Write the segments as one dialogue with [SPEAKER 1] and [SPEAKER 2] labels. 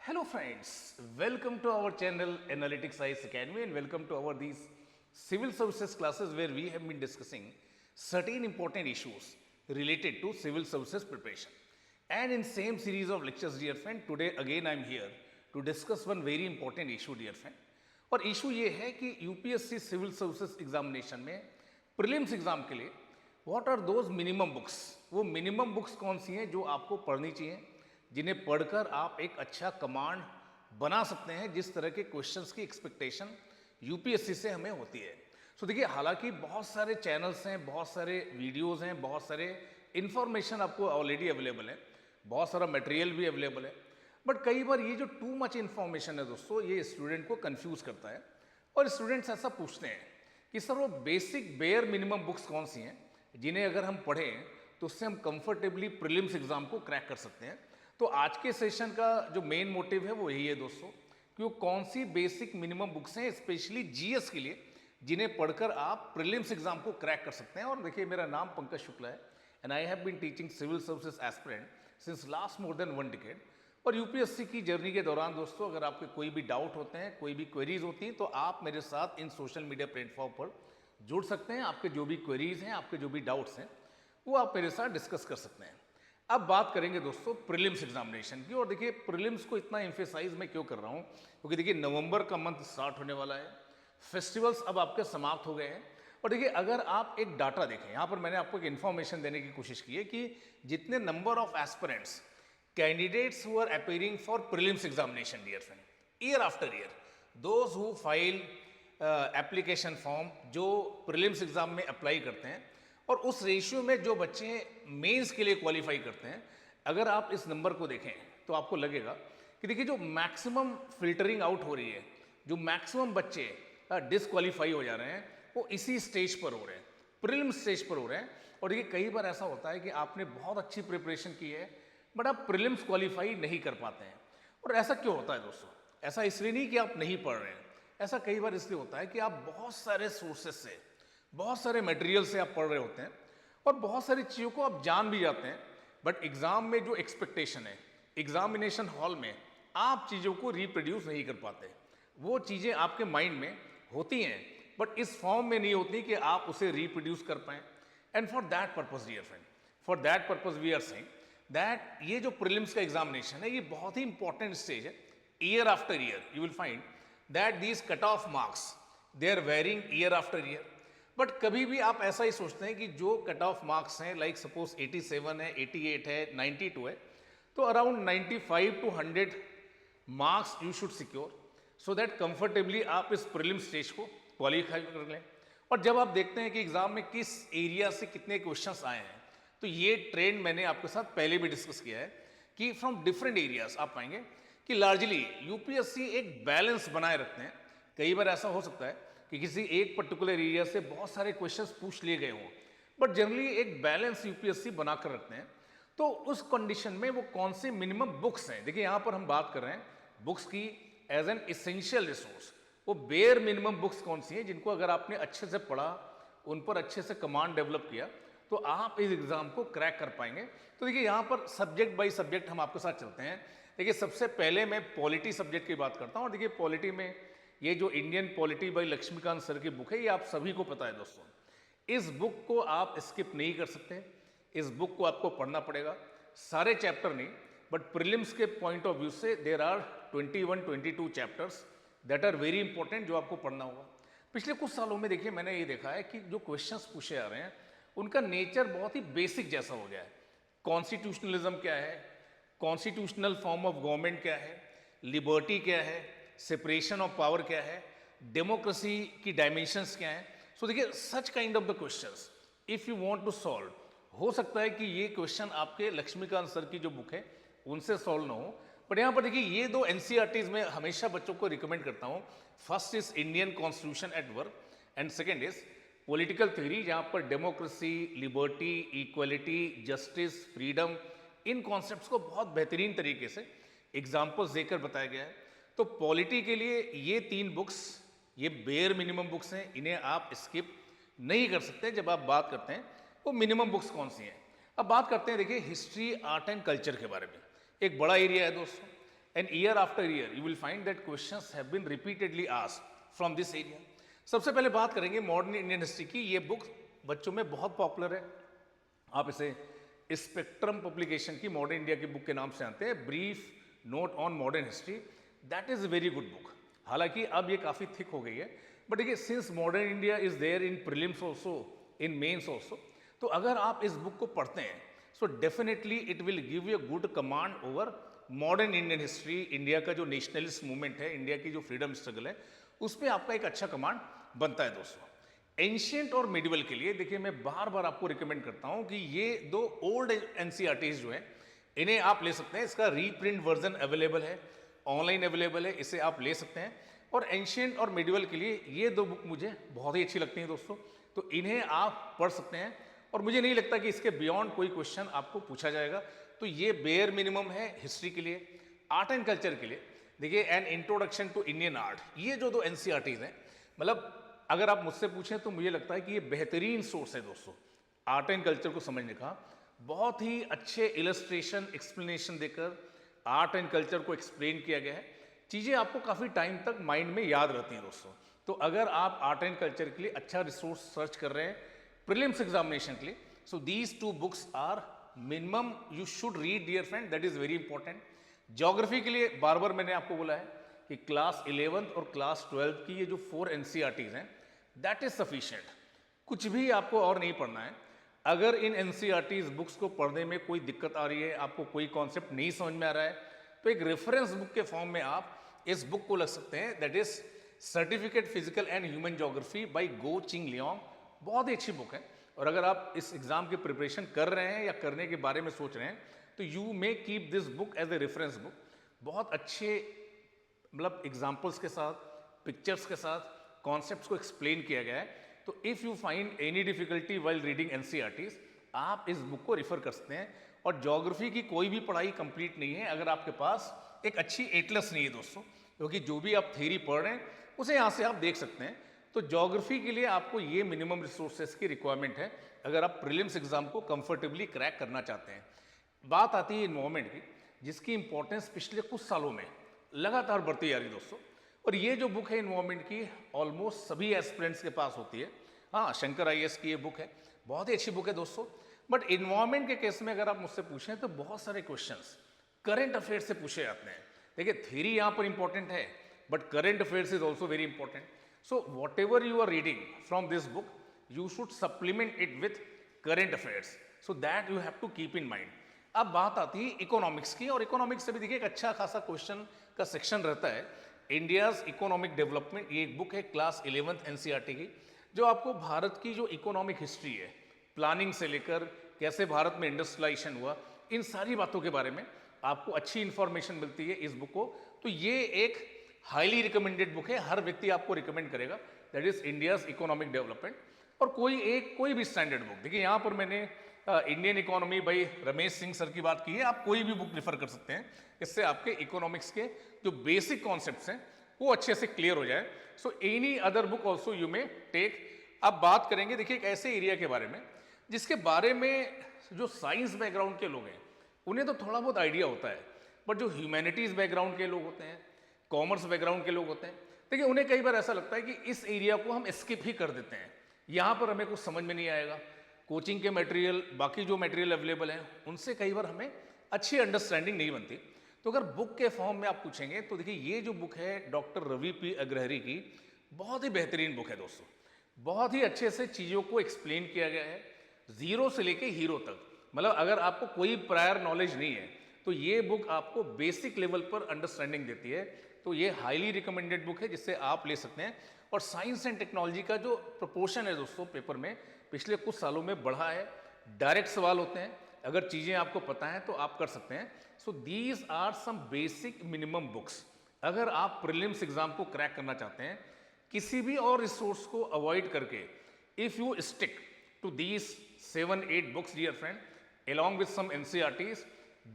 [SPEAKER 1] Hello friends, welcome to our channel Analytics IS Academy and welcome to our these civil services classes where we have been discussing certain important issues related to civil services preparation. And in same series of lectures dear friend, today again I am here to discuss one very important issue dear friend. और issue ये है कि UPSC civil services examination में prelims exam के लिए what are those minimum books, वो minimum books कौन सी हैं जो आपको पढ़नी चाहिए, जिन्हें पढ़कर आप एक अच्छा कमांड बना सकते हैं जिस तरह के क्वेश्चंस की एक्सपेक्टेशन यूपीएससी से हमें होती है। सो देखिए, हालांकि बहुत सारे चैनल्स हैं, बहुत सारे वीडियोस हैं, बहुत सारे इन्फॉर्मेशन आपको ऑलरेडी अवेलेबल है, बहुत सारा मटेरियल भी अवेलेबल है, बट कई बार ये जो टू मच इन्फॉर्मेशन है दोस्तों, ये स्टूडेंट को कंफ्यूज करता है। और स्टूडेंट्स ऐसा पूछते हैं कि सर वो बेसिक बेयर मिनिमम बुक्स कौन सी हैं जिन्हें अगर हम पढ़ें तो उससे हम कंफर्टेबली प्रीलिम्स एग्जाम को क्रैक कर सकते हैं। तो आज के सेशन का जो मेन मोटिव है वो यही है दोस्तों कि वो कौन सी बेसिक मिनिमम बुक्स हैं स्पेशली जीएस के लिए जिन्हें पढ़कर आप प्रीलिम्स एग्जाम को क्रैक कर सकते हैं। और देखिए, मेरा नाम पंकज शुक्ला है and I have been teaching civil services aspirant since last more than 1 decade. और यूपीएससी की जर्नी के दौरान दोस्तों, अगर आपके कोई भी डाउट होते हैं, कोई भी क्वेरीज होती हैं, तो आप मेरे साथ इन सोशल मीडिया प्लेटफॉर्म पर जुड़ सकते हैं। आपके जो भी क्वेरीज हैं, आपके जो भी डाउट्स हैं, वो आप मेरे साथ डिस्कस कर सकते हैं। अब बात करेंगे दोस्तों प्रीलिम्स एग्जामिनेशन की। और देखिए, प्रीलिम्स को इतना एम्फेसाइज मैं क्यों कर रहा हूँ, क्योंकि देखिए नवंबर का मंथ स्टार्ट होने वाला है, फेस्टिवल्स अब आपके समाप्त हो गए हैं। और देखिए, अगर आप एक डाटा देखें, यहाँ पर मैंने आपको एक इन्फॉर्मेशन देने की कोशिश की है कि जितने number of aspirants candidates who are appearing for prelims examination dear friend, year after year, those who file application form, जो प्रीलिम्स एग्जाम में अप्लाई करते हैं, और उस रेशियो में जो बच्चे मेंस के लिए क्वालिफाई करते हैं, अगर आप इस नंबर को देखें तो आपको लगेगा कि देखिए जो मैक्सिमम फिल्टरिंग आउट हो रही है, जो मैक्सिमम बच्चे डिसक्वालीफाई हो जा रहे हैं, वो इसी स्टेज पर हो रहे हैं, प्रीलिम स्टेज पर हो रहे हैं। और देखिए, कई बार ऐसा होता है कि आपने बहुत अच्छी प्रिपरेशन की है बट आप प्रीलिम्स क्वालिफाई नहीं कर पाते हैं। और ऐसा क्यों होता है दोस्तों? ऐसा इसलिए नहीं कि आप नहीं पढ़ रहे हैं, ऐसा कई बार इसलिए होता है कि आप बहुत सारे सोर्सेस से, बहुत सारे मटेरियल से आप पढ़ रहे होते हैं और बहुत सारी चीज़ों को आप जान भी जाते हैं, बट एग्जाम में जो एक्सपेक्टेशन है, एग्जामिनेशन हॉल में आप चीज़ों को रिप्रोड्यूस नहीं कर पाते। वो चीज़ें आपके माइंड में होती हैं बट इस फॉर्म में नहीं होती कि आप उसे रिप्रोड्यूस कर पाएँ। And for that purpose dear friend, for that purpose we are saying that ये जो प्रीलिम्स का एग्जामिनेशन है, ये बहुत ही इंपॉर्टेंट स्टेज है। Year after year you will find that these cut off marks they are varying year after year. But कभी भी आप ऐसा ही सोचते हैं कि जो कट ऑफ मार्क्स हैं, लाइक सपोज 87 है, 88 है, 92 है, तो around 95 to 100 marks you should secure so that comfortably आप इस प्रीलिम स्टेज को क्वालिफाई कर लें। और जब आप देखते हैं कि एग्जाम में किस एरिया से कितने क्वेश्चंस आए हैं, तो ये ट्रेंड मैंने आपके साथ पहले भी डिस्कस किया है कि फ्रॉम डिफरेंट एरियाज आप पाएंगे कि लार्जली यूपीएससी एक बैलेंस बनाए रखते हैं। कई बार ऐसा हो सकता है कि किसी एक पर्टिकुलर एरिया से बहुत सारे क्वेश्चंस पूछ लिए गए हों, बट जनरली एक बैलेंस यूपीएससी बनाकर रखते हैं। तो उस कंडीशन में वो कौन से मिनिमम बुक्स हैं, देखिए यहाँ पर हम बात कर रहे हैं बुक्स की एज एन इसेंशियल रिसोर्स। वो बेयर मिनिमम बुक्स कौन सी हैं जिनको अगर आपने अच्छे से पढ़ा, उन पर अच्छे से कमांड डेवलप किया, तो आप इस एग्जाम को क्रैक कर पाएंगे। तो देखिए, यहाँ पर सब्जेक्ट बाई सब्जेक्ट हम आपके साथ चलते हैं। देखिए, सबसे पहले मैं पॉलिटी सब्जेक्ट की बात करता हूँ। और देखिए, पॉलिटी में ये जो Indian polity by Laxmikanth sir की बुक है, ये आप सभी को पता है दोस्तों। इस बुक को आप स्किप नहीं कर सकते, इस बुक को आपको पढ़ना पड़ेगा, सारे चैप्टर नहीं, बट प्रीलिम्स के पॉइंट ऑफ व्यू से there are 21-22 chapters that are very important, जो आपको पढ़ना होगा। पिछले कुछ सालों में देखिए, मैंने ये देखा है कि जो क्वेश्चंस पूछे जा रहे हैं उनका नेचर बहुत ही बेसिक जैसा हो गया है। कॉन्स्टिट्यूशनलिज्म क्या है, कॉन्स्टिट्यूशनल फॉर्म ऑफ गवर्नमेंट क्या है, लिबर्टी क्या है, सेपरेशन ऑफ पावर क्या है, डेमोक्रेसी की डायमेंशंस क्या हैं। सो देखिए, such kind of the questions if you want to solve, हो सकता है कि ये क्वेश्चन आपके लक्ष्मीकांत सर की जो बुक है उनसे सॉल्व ना हो, बट यहाँ पर देखिए ये दो एनसीईआरटीज में हमेशा बच्चों को रिकमेंड करता हूँ। First is Indian constitution at work and second is political theory, जहाँ पर democracy, liberty, equality, justice, freedom, इन कॉन्सेप्ट्स को बहुत बेहतरीन तरीके से एग्जाम्पल्स देकर बताया गया है। तो पॉलिटी के लिए ये 3 बुक्स, ये बेयर मिनिमम बुक्स हैं, इन्हें आप स्किप नहीं कर सकते जब आप बात करते हैं वो मिनिमम बुक्स कौन सी हैं। अब बात करते हैं देखिए हिस्ट्री, आर्ट एंड कल्चर के बारे में। एक बड़ा एरिया है दोस्तों, and year after year you will find that questions have been repeatedly asked from this area. सबसे पहले बात करेंगे मॉडर्न इंडियन हिस्ट्री की। ये बुक बच्चों में बहुत पॉपुलर है, आप इसे स्पेक्ट्रम पब्लिकेशन की मॉडर्न इंडिया की बुक के नाम से आते हैं, brief note on modern history. That is a very good book. हालांकि अब ये काफ़ी थिक हो गई है, बट देखिए since modern India is there in prelims also, in mains also, तो अगर आप इस बुक को पढ़ते हैं so definitely it will give you a good command over modern Indian history. India का जो नेशनलिस्ट मूवमेंट है, इंडिया की जो फ्रीडम स्ट्रगल है, उस पर आपका एक अच्छा कमांड बनता है दोस्तों। एंशियंट और मिडिवल के लिए देखिए मैं बार बार आपको रिकमेंड करता हूं कि ये दो ओल्ड एनसीईआरटीज जो है इन्हें आप ले सकते हैं। इसका रीप्रिंट वर्जन अवेलेबल है, ऑनलाइन अवेलेबल है, इसे आप ले सकते हैं। और एंशियंट और मिडिवल के लिए ये दो बुक मुझे बहुत ही अच्छी लगती हैं दोस्तों, तो इन्हें आप पढ़ सकते हैं। और मुझे नहीं लगता कि इसके बियॉन्ड कोई क्वेश्चन आपको पूछा जाएगा, तो ये बेयर मिनिमम है हिस्ट्री के लिए। आर्ट एंड कल्चर के लिए देखिए an introduction to Indian art, ये जो दो एनसीईआरटीज हैं, मतलब अगर आप मुझसे पूछें तो मुझे लगता है कि ये बेहतरीन सोर्स है दोस्तों आर्ट एंड कल्चर को समझने का। बहुत ही अच्छे इलस्ट्रेशन एक्सप्लेनेशन देकर आर्ट एंड कल्चर को एक्सप्लेन किया गया है, चीज़ें आपको काफ़ी टाइम तक माइंड में याद रहती हैं दोस्तों। तो अगर आप आर्ट एंड कल्चर के लिए अच्छा रिसोर्स सर्च कर रहे हैं प्रीलिम्स एग्जामिनेशन के लिए, so these two books are minimum you should read dear friend, that is very important. Geography के लिए बार बार मैंने आपको बोला है कि क्लास 11th और क्लास 12th की ये जो 4 एनसीईआरटीज हैं दैट इज सफिशिएंट, कुछ भी आपको और नहीं पढ़ना है। अगर इन एनसीईआरटीज बुक्स को पढ़ने में कोई दिक्कत आ रही है, आपको कोई कॉन्सेप्ट नहीं समझ में आ रहा है, तो एक रेफरेंस बुक के फॉर्म में आप इस बुक को लग सकते हैं, that is certificate physical and human geography by Goh Cheng Leong. बहुत ही अच्छी बुक है, और अगर आप इस एग्जाम की प्रिपरेशन कर रहे हैं या करने के बारे में सोच रहे हैं तो you may keep this book as a reference book. बहुत अच्छे मतलब एग्जाम्पल्स के साथ, पिक्चर्स के साथ कॉन्सेप्ट्स को एक्सप्लेन किया गया है। तो if you find any difficulty while reading NCERTs, आप इस बुक को रिफर कर सकते हैं। और ज्योग्राफी की कोई भी पढ़ाई कंप्लीट नहीं है अगर आपके पास एक अच्छी एटलस नहीं है दोस्तों, क्योंकि जो भी आप थ्योरी पढ़ रहे हैं उसे यहाँ से आप देख सकते हैं। तो ज्योग्राफी के लिए आपको ये मिनिमम रिसोर्सेज की रिक्वायरमेंट है अगर आप प्रीलिम्स एग्जाम को कंफर्टेबली क्रैक करना चाहते हैं। बात आती है इन्वायरमेंट की, जिसकी इंपॉर्टेंस पिछले कुछ सालों में लगातार बढ़ती जा रही दोस्तों। और ये जो बुक है इन्वायरमेंट की ऑलमोस्ट सभी एस्पिरेंट्स के पास होती है। हाँ, शंकर आईएएस की ये बुक है, बहुत ही अच्छी बुक है दोस्तों। बट इन्वायरमेंट के केस में अगर आप मुझसे पूछें तो बहुत सारे क्वेश्चंस करंट अफेयर्स से पूछे जाते हैं। देखिए थ्योरी यहाँ पर इंपॉर्टेंट है, but current affairs is also very important. So whatever you are reading from this book you should supplement it with current affairs, so that you have to keep in mind. अब बात आती है economics की, और economics से भी देखिए एक अच्छा खासा क्वेश्चन का सेक्शन रहता है, इंडियाज इकोनॉमिक डेवलपमेंट। ये एक बुक है क्लास 11th एनसीईआरटी की, जो आपको भारत की जो इकोनॉमिक हिस्ट्री है, प्लानिंग से लेकर कैसे भारत में इंडस्ट्रियलाइजेशन हुआ, इन सारी बातों के बारे में आपको अच्छी इंफॉर्मेशन मिलती है इस बुक को। तो ये एक हाईली रिकमेंडेड बुक है, हर व्यक्ति आपको रिकमेंड करेगा, that is India's economic development. और कोई भी स्टैंडर्ड बुक, देखिए यहाँ पर मैंने Indian economy by Ramesh Singh sir की बात की है, आप कोई भी बुक रिफर कर सकते हैं, इससे आपके इकोनॉमिक्स के जो बेसिक कॉन्सेप्ट्स हैं वो अच्छे से क्लियर हो जाए। So any other book also you may take. अब बात करेंगे देखिए एक ऐसे एरिया के बारे में जिसके बारे में जो साइंस बैकग्राउंड के लोग हैं उन्हें तो थोड़ा बहुत आइडिया होता है, बट जो ह्यूमैनिटीज़ बैकग्राउंड के लोग होते हैं, कॉमर्स बैकग्राउंड के लोग होते हैं, देखिए उन्हें कई बार ऐसा लगता है कि इस एरिया को हम स्किप ही कर देते हैं, यहाँ पर हमें कुछ समझ में नहीं आएगा। कोचिंग के मटेरियल, बाकी जो मटेरियल अवेलेबल हैं उनसे कई बार हमें अच्छी अंडरस्टैंडिंग नहीं बनती। तो अगर बुक के फॉर्म में आप पूछेंगे तो देखिए ये जो बुक है डॉक्टर रवि पी अग्रहरी की, बहुत ही बेहतरीन बुक है दोस्तों। बहुत ही अच्छे से चीज़ों को एक्सप्लेन किया गया है, जीरो से लेके हीरो तक। मतलब अगर आपको कोई प्रायर नॉलेज नहीं है तो ये बुक आपको बेसिक लेवल पर अंडरस्टैंडिंग देती है। तो ये हाईली रिकमेंडेड बुक है जिससे आप ले सकते हैं। और साइंस एंड टेक्नोलॉजी का जो प्रोपोर्शन है दोस्तों पेपर में पिछले कुछ सालों में बढ़ा है, डायरेक्ट सवाल होते हैं, अगर चीज़ें आपको पता हैं तो आप कर सकते हैं। So these are some basic minimum books. अगर आप प्रीलिम्स एग्जाम को क्रैक करना चाहते हैं किसी भी और रिसोर्स को अवॉइड करके, if you stick to these 7-8 books dear friend along with some NCERTs,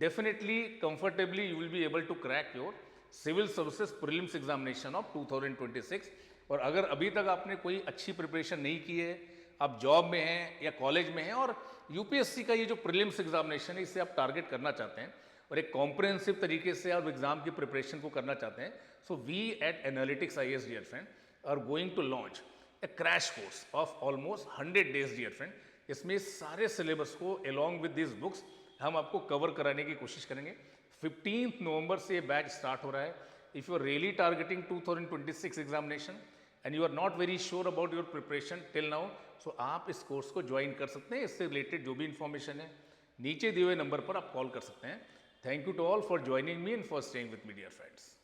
[SPEAKER 1] definitely comfortably you will be able to crack your civil services prelims examination of 2026। और अगर अभी तक आपने कोई अच्छी प्रिपरेशन नहीं की है, आप जॉब में हैं या कॉलेज में हैं और यूपीएससी का ये जो प्रीलिम्स एग्जामिनेशन है इसे आप टारगेट करना चाहते हैं, और एक कॉम्प्रिहेंसिव तरीके से आप एग्जाम की प्रिपरेशन को करना चाहते हैं, so we at analytics IAS dear friend are going to launch a crash course of almost 100 days dear friend. इसमें सारे सिलेबस को अलॉन्ग विद दिस बुक्स हम आपको कवर कराने की कोशिश करेंगे। 15 नवंबर से ये बैच स्टार्ट हो रहा है। If you are really targeting 2026 examination and you are not very sure about your preparation till now, so आप इस कोर्स को ज्वाइन कर सकते हैं। इससे रिलेटेड जो भी इंफॉर्मेशन है नीचे दिए हुए नंबर पर आप कॉल कर सकते हैं। Thank you to all for joining me and for staying with me dear friends.